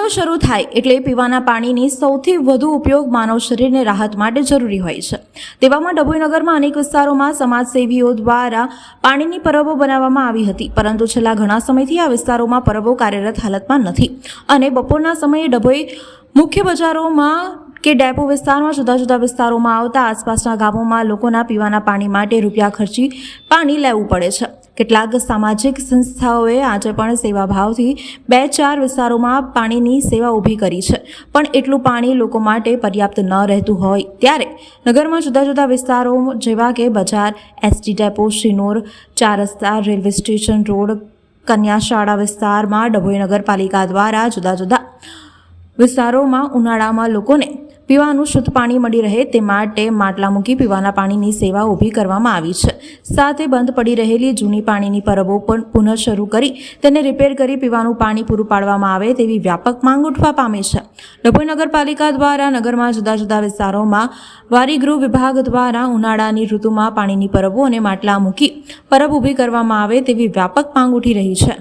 ઉનાળો શરૂ થાય એટલે પીવાના પાણીની સૌથી વધુ ઉપયોગ માનવ શરીરને રાહત માટે જરૂરી હોય છે। તેવામાં ડભોઈનગરમાં અનેક વિસ્તારોમાં સમાજસેવીઓ દ્વારા પાણીની પરબો બનાવવામાં આવી હતી, પરંતુ છેલ્લા ઘણા સમયથી આ વિસ્તારોમાં પરબો કાર્યરત હાલતમાં નથી અને બપોરના સમયે ડભોઈ મુખ્ય બજારોમાં કે ડેપો વિસ્તારમાં જુદા જુદા વિસ્તારોમાં આવતા આસપાસના ગામોમાં લોકોના પીવાના પાણી માટે રૂપિયા ખર્ચી પાણી લેવું પડે છે। કેટલાક સામાજિક સંસ્થાઓએ આજે પણ સેવાભાવથી 2-4 વિસ્તારોમાં પાણીની સેવા ઊભી કરી છે, પણ એટલું પાણી લોકો માટે પર્યાપ્ત ન રહેતું હોય ત્યારે નગરમાં જુદા જુદા વિસ્તારો જેવા કે બજાર, એસટી ડેપો, શિનોર, 4 રસ્તા, રેલવે સ્ટેશન રોડ, કન્યાશાળા વિસ્તારમાં ડભોઈ નગરપાલિકા દ્વારા જુદા જુદા વિસ્તારોમાં ઉનાળામાં લોકોને પીવાનું શુદ્ધ પાણી મળી રહે તે માટે માટલા મૂકી પીવાના પાણીની સેવા ઊભી કરવામાં આવી છે। સાથે બંધ પડી રહેલી જૂની પાણીની પરબો પણ પુનઃ શરૂ કરી તેને રિપેર કરી પીવાનું પાણી પૂરું પાડવામાં આવે તેવી વ્યાપક માંગ ઉઠવા પામી છે। ડભોઈ નગરપાલિકા દ્વારા નગરમાં જુદા જુદા વિસ્તારોમાં વારીગૃહ વિભાગ દ્વારા ઉનાળાની ઋતુમાં પાણીની પરબો અને માટલા મૂકી પરબ ઊભી કરવામાં આવે તેવી વ્યાપક માંગ ઉઠી રહી છે।